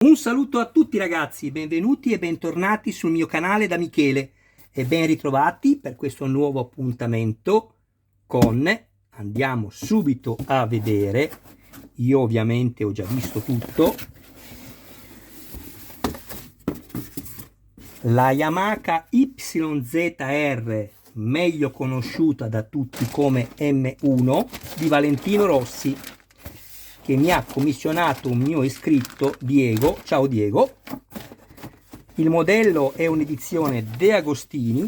Un saluto a tutti ragazzi, benvenuti e bentornati sul mio canale da Michele e ben ritrovati per questo nuovo appuntamento con, andiamo subito a vedere, io ovviamente ho già visto tutto, la Yamaha YZR, meglio conosciuta da tutti come M1 di Valentino Rossi, che mi ha commissionato un mio iscritto Diego. Ciao Diego. Il modello è un'edizione De Agostini,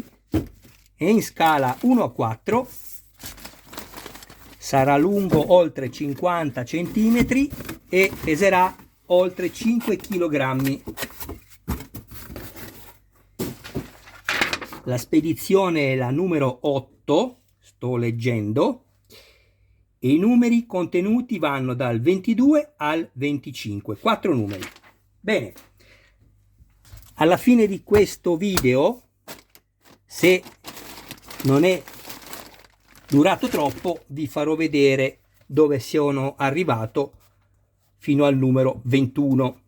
è in scala 1:4, sarà lungo oltre 50 cm e peserà oltre 5 kg. La spedizione è la numero 8, sto leggendo, e i numeri contenuti vanno dal 22 al 25, 4 numeri. Bene, alla fine di questo video, se non è durato troppo, vi farò vedere dove sono arrivato fino al numero 21.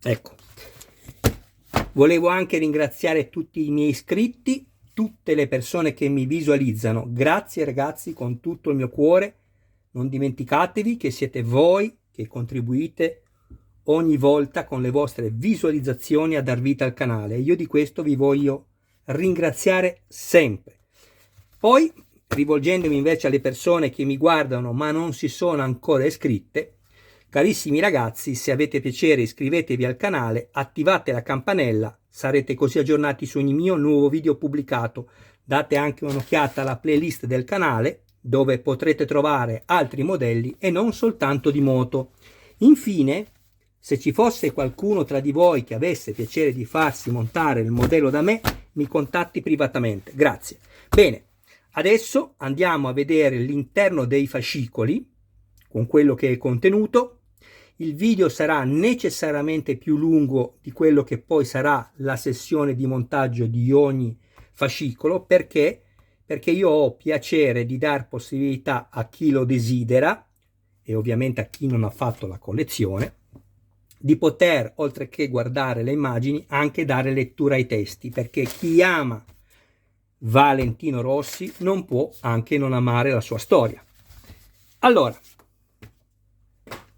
Ecco, volevo anche ringraziare tutti i miei iscritti, tutte le persone che mi visualizzano. Grazie ragazzi, con tutto il mio cuore. Non dimenticatevi che siete voi che contribuite ogni volta con le vostre visualizzazioni a dar vita al canale. Io di questo vi voglio ringraziare sempre. Poi, rivolgendomi invece alle persone che mi guardano ma non si sono ancora iscritte, carissimi ragazzi, se avete piacere iscrivetevi al canale, attivate la campanella, sarete così aggiornati su ogni mio nuovo video pubblicato. Date anche un'occhiata alla playlist del canale, dove potrete trovare altri modelli e non soltanto di moto. Infine, se ci fosse qualcuno tra di voi che avesse piacere di farsi montare il modello da me, mi contatti privatamente. Grazie. Bene, adesso andiamo a vedere l'interno dei fascicoli con quello che è contenuto. Il video sarà necessariamente più lungo di quello che poi sarà la sessione di montaggio di ogni fascicolo, perché io ho piacere di dar possibilità a chi lo desidera e ovviamente a chi non ha fatto la collezione di poter, oltre che guardare le immagini, anche dare lettura ai testi, perché chi ama Valentino Rossi non può anche non amare la sua storia. Allora,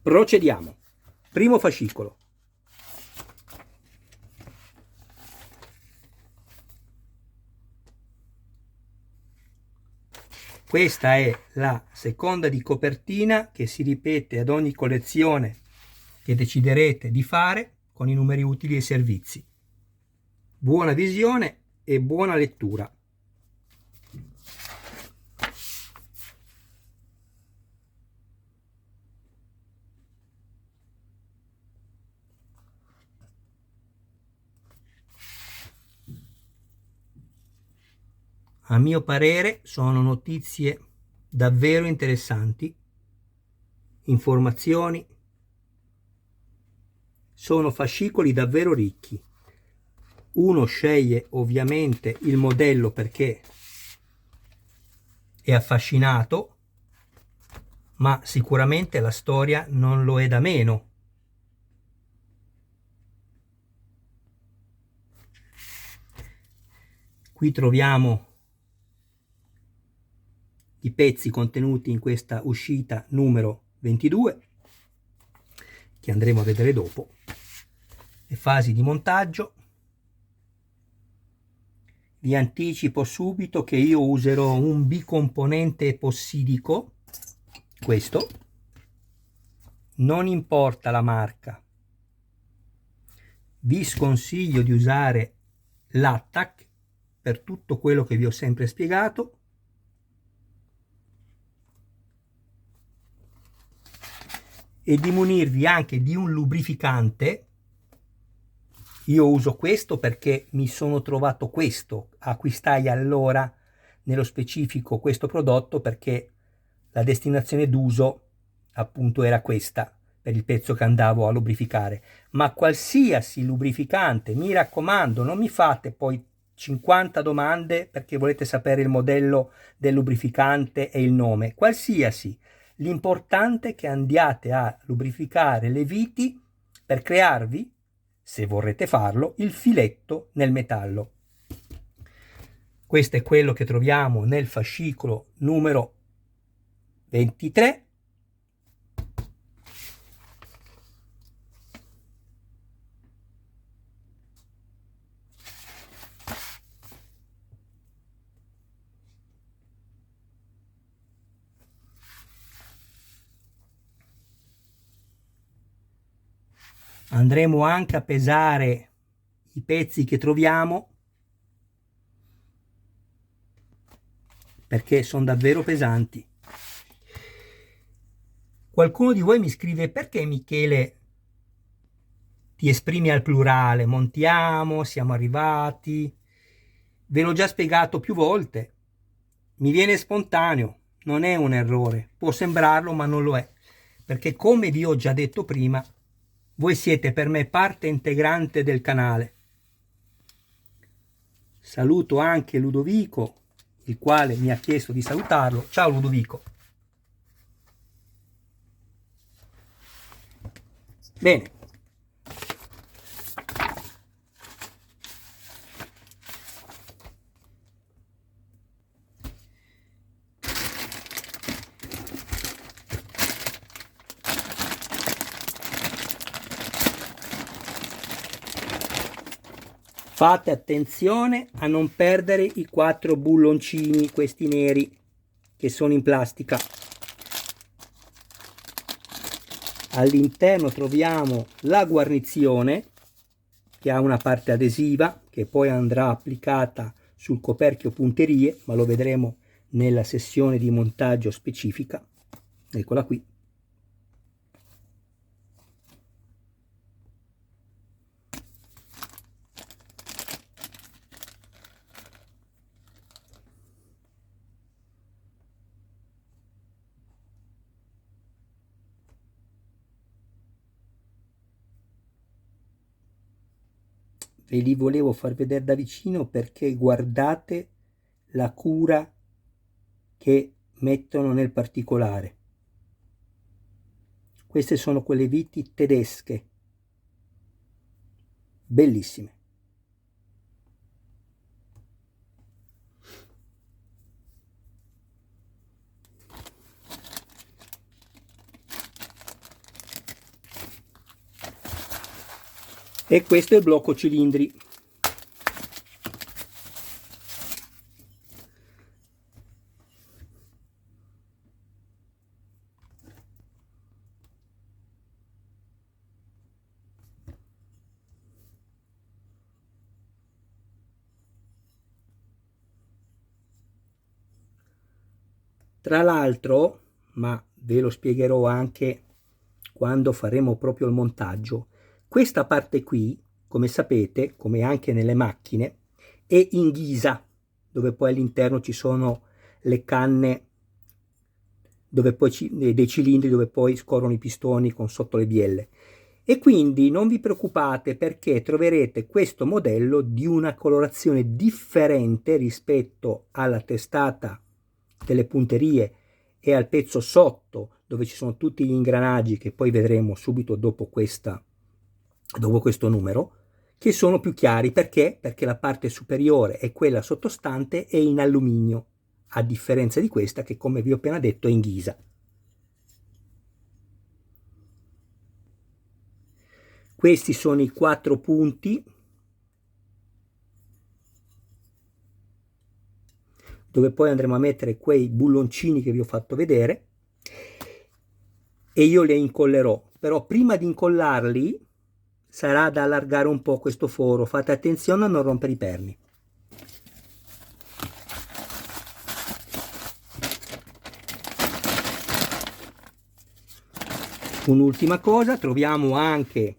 procediamo. Primo fascicolo. Questa è la seconda di copertina che si ripete ad ogni collezione che deciderete di fare con i numeri utili e servizi. Buona visione e buona lettura. A mio parere sono notizie davvero interessanti, informazioni, sono fascicoli davvero ricchi. Uno sceglie ovviamente il modello perché è affascinato, ma sicuramente la storia non lo è da meno. Qui troviamo i pezzi contenuti in questa uscita numero 22, che andremo a vedere dopo, le fasi di montaggio. Vi anticipo subito che io userò un bicomponente epossidico, questo, non importa la marca, vi sconsiglio di usare l'Attack per tutto quello che vi ho sempre spiegato. E di munirvi anche di un lubrificante. Io uso questo perché mi sono trovato questo, acquistai allora nello specifico questo prodotto perché la destinazione d'uso appunto era questa per il pezzo che andavo a lubrificare. Ma qualsiasi lubrificante, mi raccomando, non mi fate poi 50 domande perché volete sapere il modello del lubrificante e il nome, qualsiasi L'importante è che andiate a lubrificare le viti per crearvi, se vorrete farlo, il filetto nel metallo. Questo è quello che troviamo nel fascicolo numero 23. Andremo anche a pesare i pezzi che troviamo, perché sono davvero pesanti. Qualcuno di voi mi scrive: perché Michele ti esprimi al plurale? Montiamo, siamo arrivati. Ve l'ho già spiegato più volte. Mi viene spontaneo, non è un errore. Può sembrarlo, ma non lo è. Perché, come vi ho già detto prima, voi siete per me parte integrante del canale. Saluto anche Ludovico, il quale mi ha chiesto di salutarlo. Ciao Ludovico. Bene. Fate attenzione a non perdere i 4 bulloncini, questi neri, che sono in plastica. All'interno troviamo la guarnizione, che ha una parte adesiva, che poi andrà applicata sul coperchio punterie, ma lo vedremo nella sessione di montaggio specifica. Eccola qui. Ve li volevo far vedere da vicino perché guardate la cura che mettono nel particolare. Queste sono quelle viti tedesche, bellissime. E questo è il blocco cilindri. Tra l'altro, ma ve lo spiegherò anche quando faremo proprio il montaggio, questa parte qui, come sapete, come anche nelle macchine, è in ghisa, dove poi all'interno ci sono le canne dove poi dei cilindri dove poi scorrono i pistoni con sotto le bielle. E quindi non vi preoccupate perché troverete questo modello di una colorazione differente rispetto alla testata delle punterie e al pezzo sotto dove ci sono tutti gli ingranaggi che poi vedremo subito dopo questo numero, che sono più chiari. Perché? Perché la parte superiore e quella sottostante è in alluminio, a differenza di questa che, come vi ho appena detto, è in ghisa. Questi sono i 4 punti dove poi andremo a mettere quei bulloncini che vi ho fatto vedere e io li incollerò. Però prima di incollarli sarà da allargare un po' questo foro. Fate attenzione a non rompere i perni. Un'ultima cosa, troviamo anche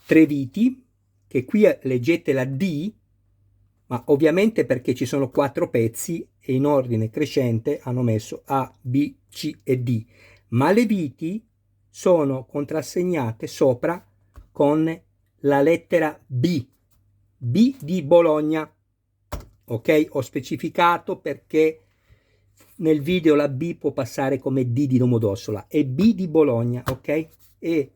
3 viti, che qui leggete la D, ma ovviamente perché ci sono 4 pezzi e in ordine crescente hanno messo A, B, C e D, ma le viti sono contrassegnate sopra con la lettera B, B di Bologna. Ok, ho specificato perché nel video la B può passare come D di Domodossola, è B di Bologna, ok? E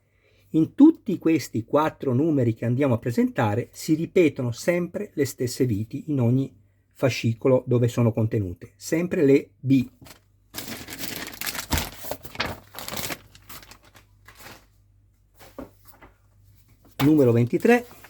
in tutti questi 4 numeri che andiamo a presentare si ripetono sempre le stesse viti in ogni fascicolo dove sono contenute, sempre le B. Numero 23.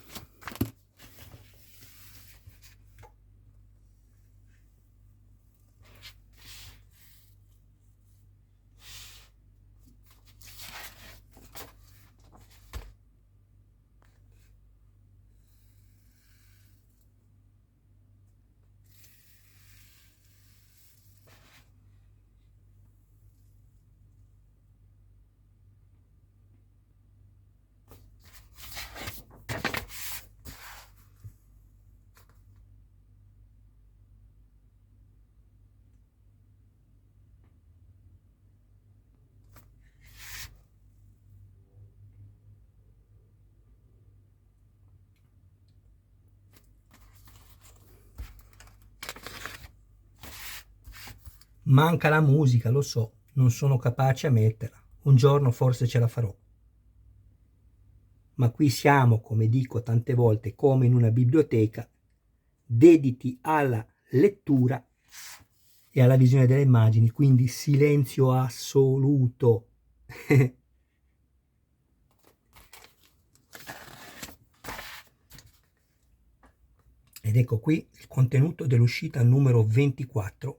Manca la musica, lo so, non sono capace a metterla. Un giorno forse ce la farò. Ma qui siamo, come dico tante volte, come in una biblioteca, dediti alla lettura e alla visione delle immagini, quindi silenzio assoluto. Ed ecco qui il contenuto dell'uscita numero 24.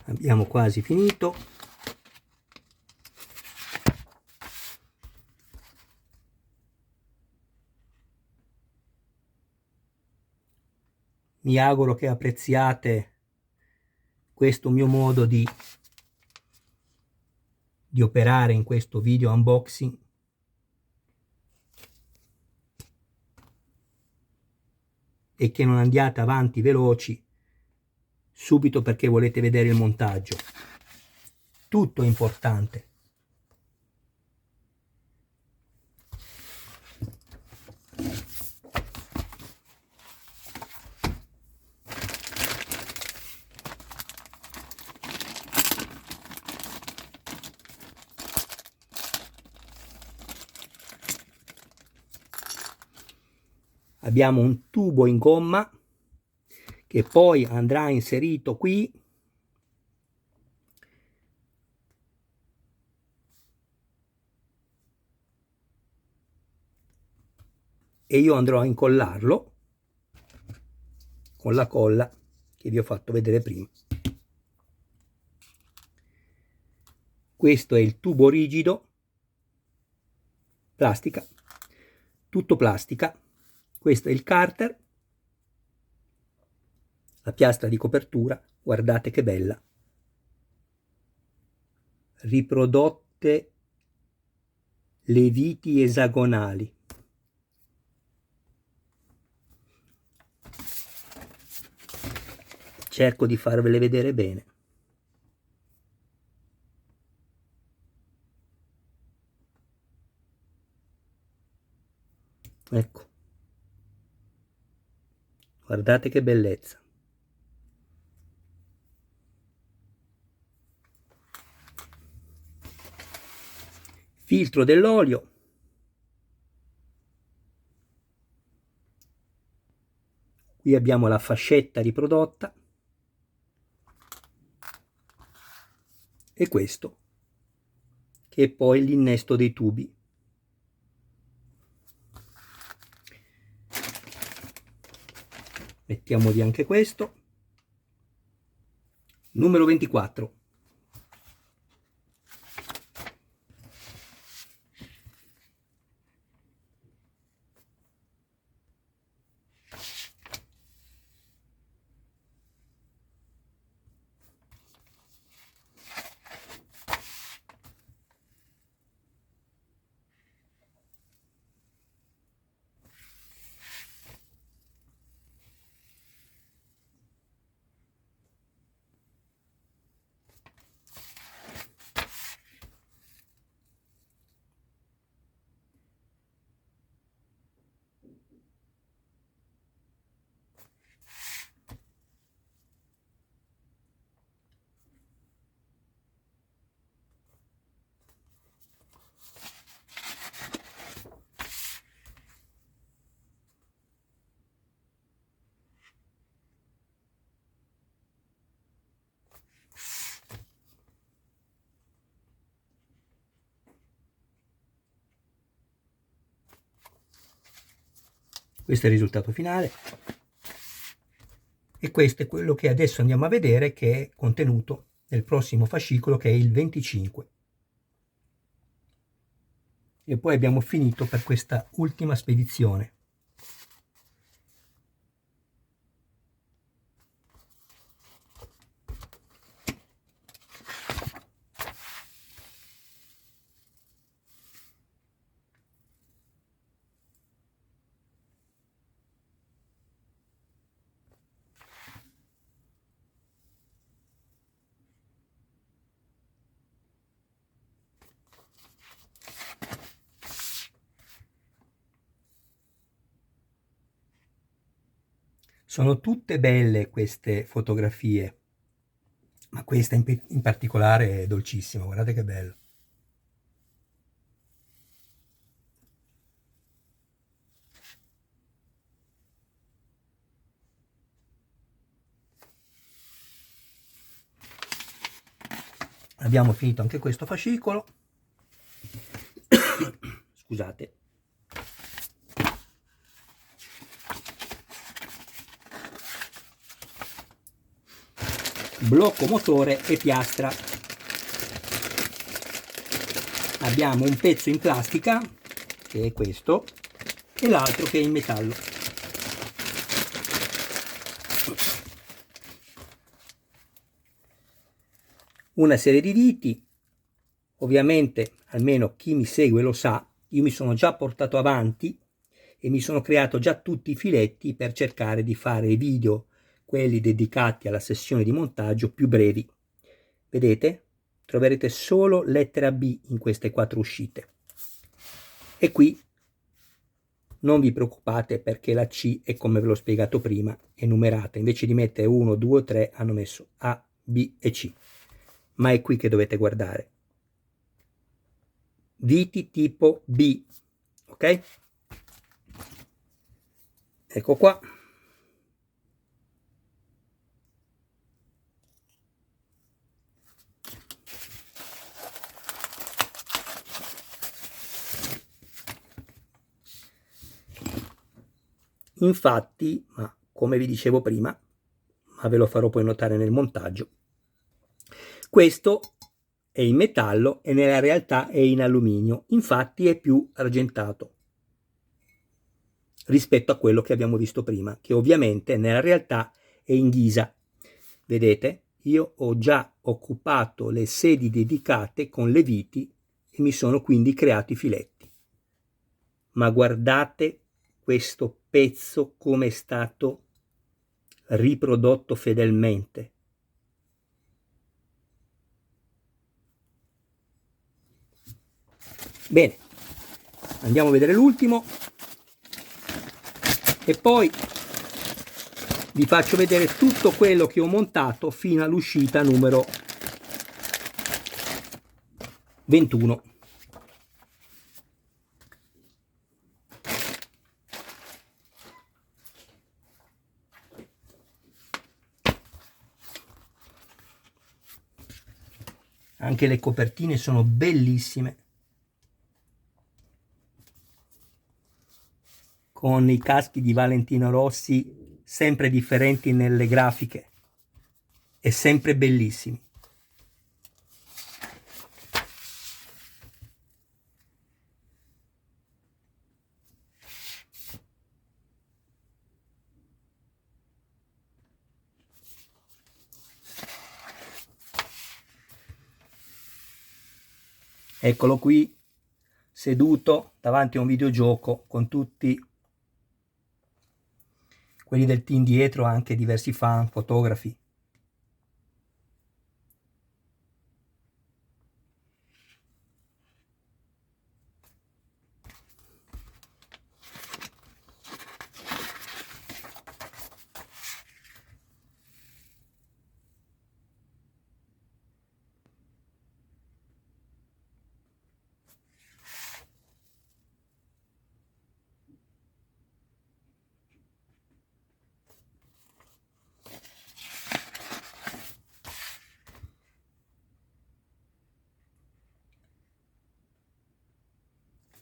Abbiamo quasi finito. Mi auguro che apprezziate questo mio modo di operare in questo video unboxing. E che non andiate avanti veloci subito perché volete vedere il montaggio. Tutto è importante. Abbiamo un tubo in gomma che poi andrà inserito qui e io andrò a incollarlo con la colla che vi ho fatto vedere prima. Questo è il tubo rigido, plastica, tutto plastica. Questo è il carter, la piastra di copertura, guardate che bella. Riprodotte le viti esagonali. Cerco di farvele vedere bene. Ecco. Guardate che bellezza. Filtro dell'olio. Qui abbiamo la fascetta riprodotta. E questo, che è poi l'innesto dei tubi. Mettiamogli anche questo. Numero 24. Questo è il risultato finale. E questo è quello che adesso andiamo a vedere, che è contenuto nel prossimo fascicolo, che è il 25. E poi abbiamo finito per questa ultima spedizione. Sono tutte belle queste fotografie, ma questa in particolare è dolcissima, guardate che bello. Abbiamo finito anche questo fascicolo. Scusate. Blocco motore e piastra. Abbiamo un pezzo in plastica, che è questo, e l'altro che è in metallo. Una serie di viti, ovviamente almeno chi mi segue lo sa, io mi sono già portato avanti e mi sono creato già tutti i filetti per cercare di fare video, quelli dedicati alla sessione di montaggio, più brevi. Vedete? Troverete solo lettera B in queste 4 uscite. E qui non vi preoccupate, perché la C è, come ve l'ho spiegato prima, è numerata. Invece di mettere 1, 2 o 3 hanno messo A, B e C. Ma è qui che dovete guardare. Viti tipo B, ok? Ecco qua. Infatti, ma come vi dicevo prima, ma ve lo farò poi notare nel montaggio, questo è in metallo e nella realtà è in alluminio, infatti è più argentato rispetto a quello che abbiamo visto prima, che ovviamente nella realtà è in ghisa. Vedete? Io ho già occupato le sedi dedicate con le viti e mi sono quindi creati i filetti. Ma guardate questo pezzo come è stato riprodotto fedelmente. Bene, andiamo a vedere l'ultimo e poi vi faccio vedere tutto quello che ho montato fino all'uscita numero 21. Anche le copertine sono bellissime, con i caschi di Valentino Rossi sempre differenti nelle grafiche e sempre bellissimi. Eccolo qui, seduto davanti a un videogioco con tutti quelli del team dietro, anche diversi fan, fotografi.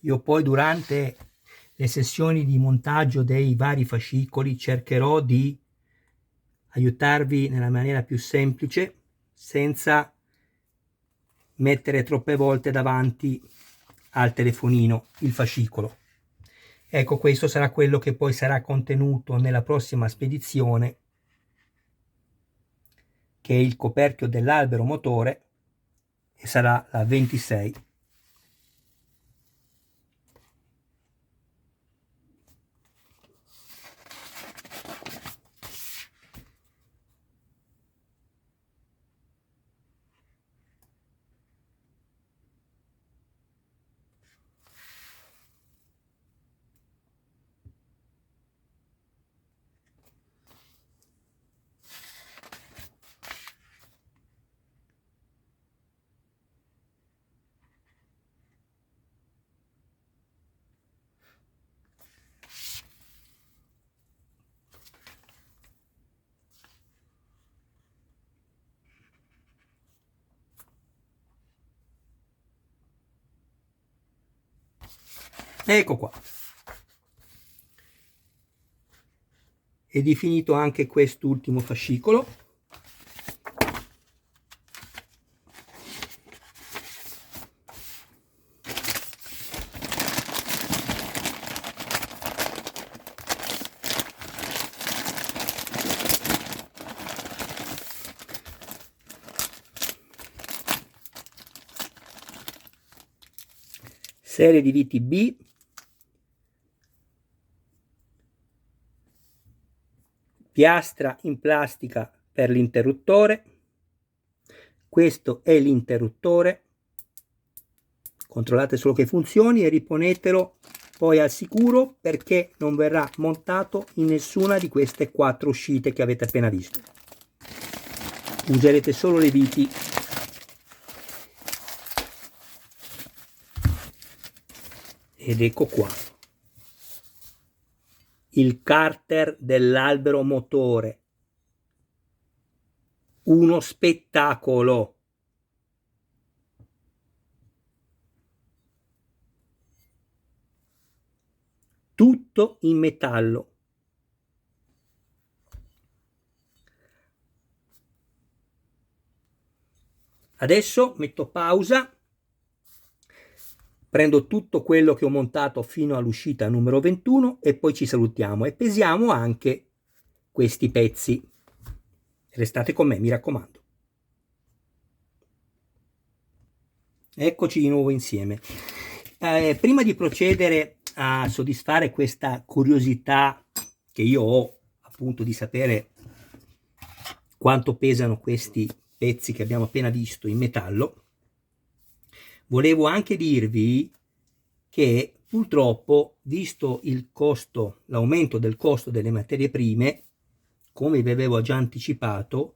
Io poi durante le sessioni di montaggio dei vari fascicoli cercherò di aiutarvi nella maniera più semplice, senza mettere troppe volte davanti al telefonino il fascicolo. Ecco, questo sarà quello che poi sarà contenuto nella prossima spedizione, che è il coperchio dell'albero motore, e sarà la 26. Ecco qua. Ed è finito anche quest'ultimo fascicolo. Serie di viti B, piastra in plastica per l'interruttore. Questo è l'interruttore, controllate solo che funzioni e riponetelo poi al sicuro, perché non verrà montato in nessuna di queste 4 uscite che avete appena visto. Userete solo le viti. Ed ecco qua il carter dell'albero motore, uno spettacolo. Tutto in metallo. Adesso metto pausa, prendo tutto quello che ho montato fino all'uscita numero 21 e poi ci salutiamo e pesiamo anche questi pezzi. Restate con me, mi raccomando. Eccoci di nuovo insieme. Prima di procedere a soddisfare questa curiosità che io ho, appunto, di sapere quanto pesano questi pezzi che abbiamo appena visto in metallo, volevo anche dirvi che purtroppo, visto il costo, l'aumento del costo delle materie prime, come vi avevo già anticipato,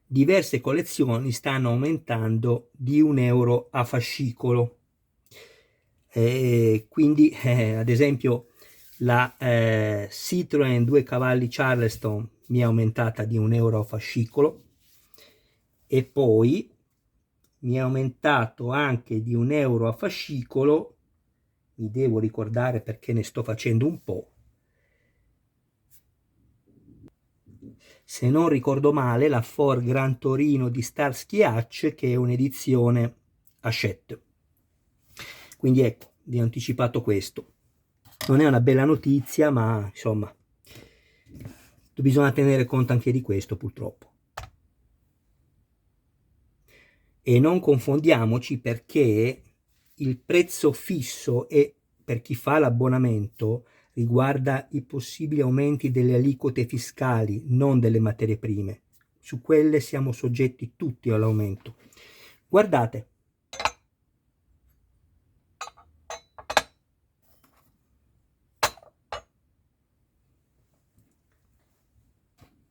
diverse collezioni stanno aumentando di €1 a fascicolo. Quindi ad esempio la Citroen 2 cavalli Charleston mi è aumentata di €1 a fascicolo, e poi mi è aumentato anche di €1 a fascicolo, mi devo ricordare perché ne sto facendo un po', se non ricordo male, la Ford Gran Torino di Starsky Hutch, che è un'edizione Hachette. Quindi ecco, vi ho anticipato questo. Non è una bella notizia, ma insomma bisogna tenere conto anche di questo, purtroppo. E non confondiamoci, perché il prezzo fisso e per chi fa l'abbonamento riguarda i possibili aumenti delle aliquote fiscali, non delle materie prime. Su quelle siamo soggetti tutti all'aumento. Guardate.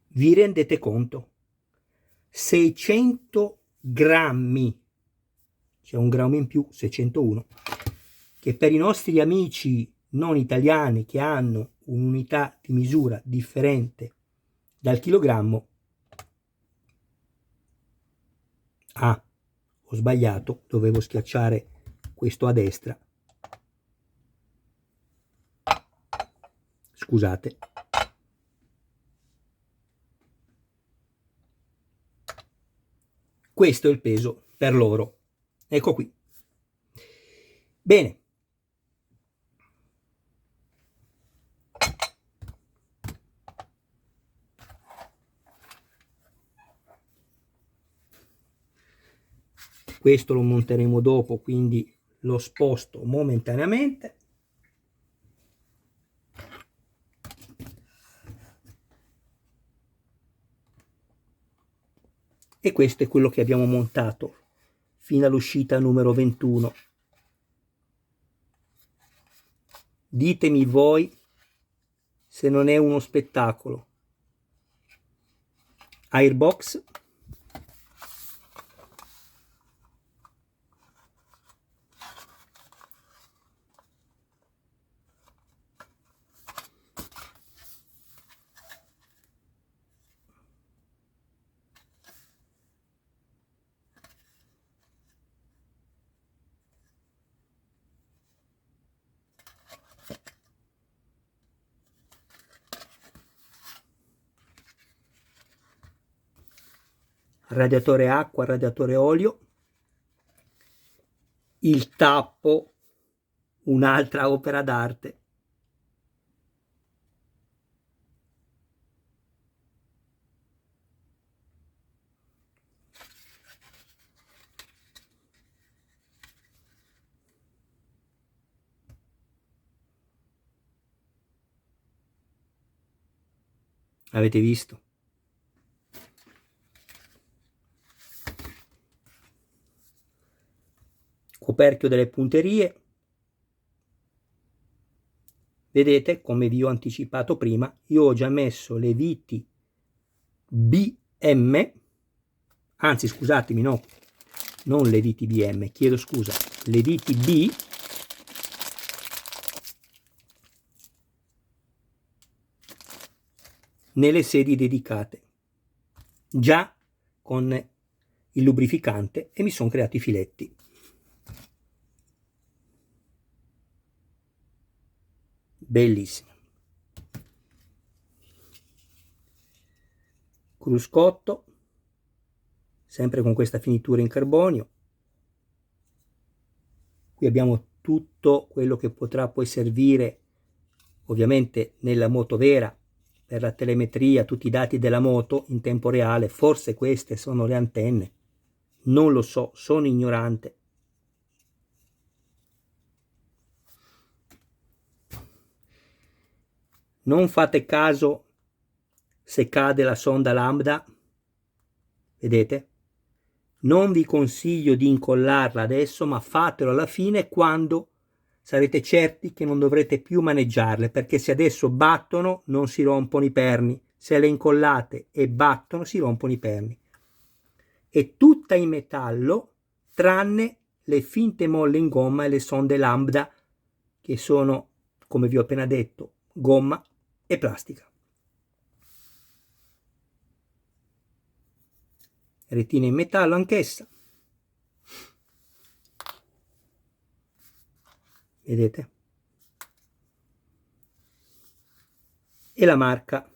Vi rendete conto? 600 grammi, c'è un grammo in più, 601, che per i nostri amici non italiani che hanno un'unità di misura differente dal chilogrammo. Ah, ho sbagliato, dovevo schiacciare questo a destra. scusate. Questo è il peso per l'oro. Ecco qui. Bene. Questo lo monteremo dopo, quindi lo sposto momentaneamente. E questo è quello che abbiamo montato fino all'uscita numero 21. Ditemi voi se non è uno spettacolo. Airbox. Radiatore acqua, radiatore olio, il tappo, un'altra opera d'arte. Avete visto? Coperchio delle punterie. Vedete, come vi ho anticipato prima, io ho già messo le viti BM, anzi scusatemi, no, non le viti BM, chiedo scusa, le viti B nelle sedi dedicate, già con il lubrificante, e mi sono creati i filetti. Bellissimo. Cruscotto, sempre con questa finitura in carbonio. Qui abbiamo tutto quello che potrà poi servire ovviamente nella moto vera per la telemetria, tutti i dati della moto in tempo reale. Forse queste sono le antenne, non lo so, sono ignorante. Non fate caso se cade la sonda lambda, vedete? Non vi consiglio di incollarla adesso, ma fatelo alla fine quando sarete certi che non dovrete più maneggiarle, perché se adesso battono non si rompono i perni, se le incollate e battono si rompono i perni. È tutta in metallo tranne le finte molle in gomma e le sonde lambda, che sono, come vi ho appena detto, gomma e plastica. Retina in metallo anch'essa. Vedete? E la marca.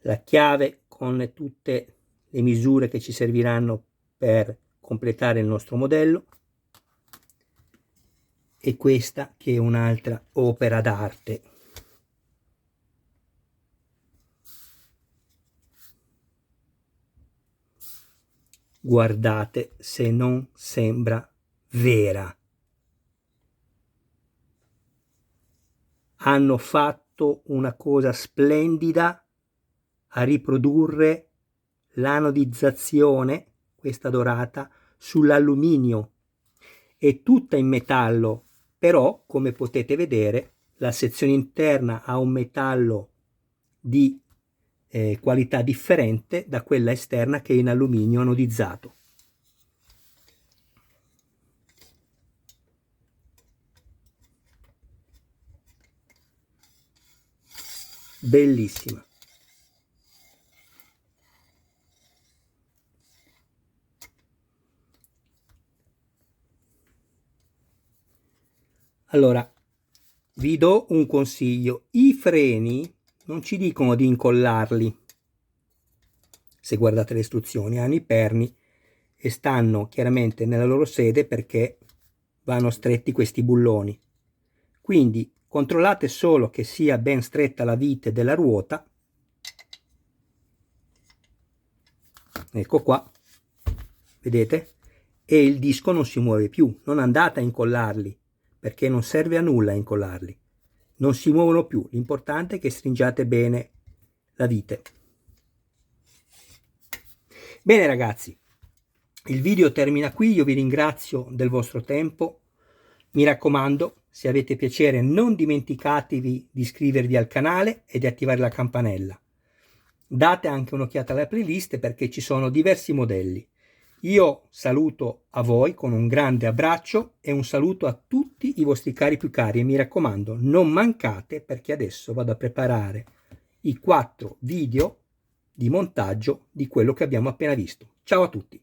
La chiave con tutte le misure che ci serviranno per completare il nostro modello, e questa che è un'altra opera d'arte. Guardate se non sembra vera. Hanno fatto una cosa splendida a riprodurre l'anodizzazione, questa dorata, sull'alluminio. È tutta in metallo, però come potete vedere la sezione interna ha un metallo di qualità differente da quella esterna che è in alluminio anodizzato. Bellissima. Allora, vi do un consiglio: i freni non ci dicono di incollarli, se guardate le istruzioni, hanno i perni e stanno chiaramente nella loro sede perché vanno stretti questi bulloni. Quindi controllate solo che sia ben stretta la vite della ruota. Ecco qua, vedete? E il disco non si muove più. Non andate a incollarli, perché non serve a nulla incollarli. Non si muovono più. L'importante è che stringiate bene la vite. Bene ragazzi, il video termina qui. Io vi ringrazio del vostro tempo. Mi raccomando, se avete piacere, non dimenticatevi di iscrivervi al canale e di attivare la campanella. Date anche un'occhiata alla playlist perché ci sono diversi modelli. Io saluto a voi con un grande abbraccio e un saluto a tutti i vostri cari più cari e mi raccomando, non mancate perché adesso vado a preparare i 4 video di montaggio di quello che abbiamo appena visto. Ciao a tutti!